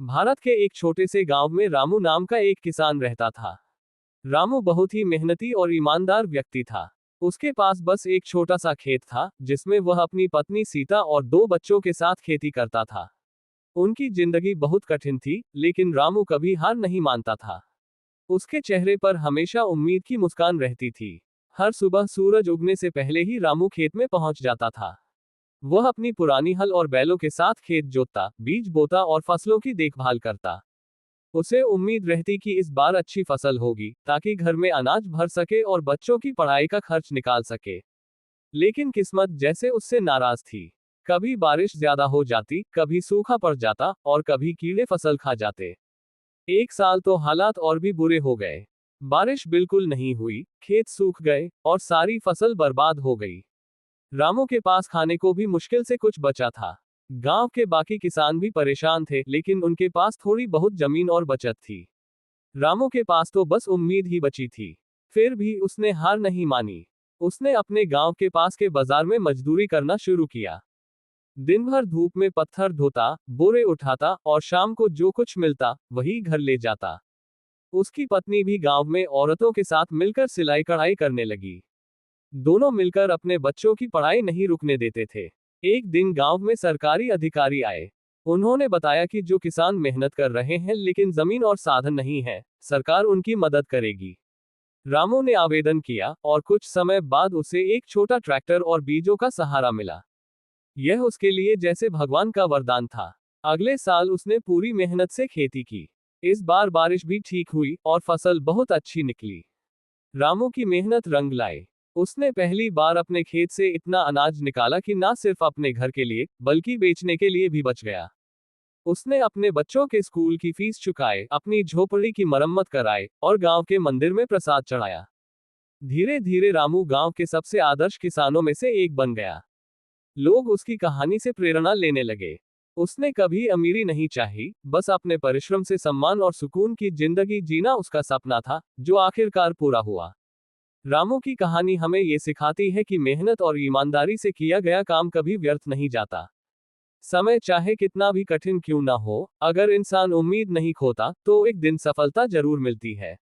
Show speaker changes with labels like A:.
A: भारत के एक छोटे से गांव में रामू नाम का एक किसान रहता था। रामू बहुत ही मेहनती और ईमानदार व्यक्ति था। उसके पास बस एक छोटा सा खेत था जिसमें वह अपनी पत्नी सीता और दो बच्चों के साथ खेती करता था। उनकी जिंदगी बहुत कठिन थी, लेकिन रामू कभी हार नहीं मानता था। उसके चेहरे पर हमेशा उम्मीद की मुस्कान रहती थी। हर सुबह सूरज उगने से पहले ही रामू खेत में पहुंच जाता था। वह अपनी पुरानी हल और बैलों के साथ खेत जोतता, बीज बोता और फसलों की देखभाल करता। उसे उम्मीद रहती कि इस बार अच्छी फसल होगी, ताकि घर में अनाज भर सके और बच्चों की पढ़ाई का खर्च निकाल सके। लेकिन किस्मत जैसे उससे नाराज थी। कभी बारिश ज्यादा हो जाती, कभी सूखा पड़ जाता और कभी कीड़े फसल खा जाते। एक साल तो हालात और भी बुरे हो गए। बारिश बिल्कुल नहीं हुई, खेत सूख गए और सारी फसल बर्बाद हो गई। रामू के पास खाने को भी मुश्किल से कुछ बचा था। गांव के बाकी किसान भी परेशान थे, लेकिन उनके पास थोड़ी बहुत जमीन और बचत थी। रामू के पास तो बस उम्मीद ही बची थी। फिर भी उसने हार नहीं मानी। उसने अपने गांव के पास के बाजार में मजदूरी करना शुरू किया। दिन भर धूप में पत्थर ढोता, बोरे उठाता और शाम को जो कुछ मिलता वही घर ले जाता। उसकी पत्नी भी गांव में औरतों के साथ मिलकर सिलाई कढ़ाई करने लगी। दोनों मिलकर अपने बच्चों की पढ़ाई नहीं रुकने देते थे। एक दिन गांव में सरकारी अधिकारी आए। उन्होंने बताया कि जो किसान मेहनत कर रहे हैं लेकिन जमीन और साधन नहीं है, सरकार उनकी मदद करेगी। रामू ने आवेदन किया और कुछ समय बाद उसे एक छोटा ट्रैक्टर और बीजों का सहारा मिला। यह उसके लिए जैसे भगवान का वरदान था। अगले साल उसने पूरी मेहनत से खेती की। इस बार बारिश भी ठीक हुई और फसल बहुत अच्छी निकली। रामू की मेहनत रंग लाए। उसने पहली बार अपने खेत से इतना अनाज निकाला कि ना सिर्फ अपने घर के लिए, बल्कि बेचने के लिए भी बच गया। उसने अपने बच्चों के स्कूल की फीस चुकाए, अपनी झोपड़ी की मरम्मत कराए और गांव के मंदिर में प्रसाद चढ़ाया। धीरे धीरे रामू गांव के सबसे आदर्श किसानों में से एक बन गया। लोग उसकी कहानी से प्रेरणा लेने लगे। उसने कभी अमीरी नहीं चाही, बस अपने परिश्रम से सम्मान और सुकून की जिंदगी जीना उसका सपना था, जो आखिरकार पूरा हुआ। रामू की कहानी हमें ये सिखाती है कि मेहनत और ईमानदारी से किया गया काम कभी व्यर्थ नहीं जाता। समय चाहे कितना भी कठिन क्यों ना हो, अगर इंसान उम्मीद नहीं खोता, तो एक दिन सफलता जरूर मिलती है।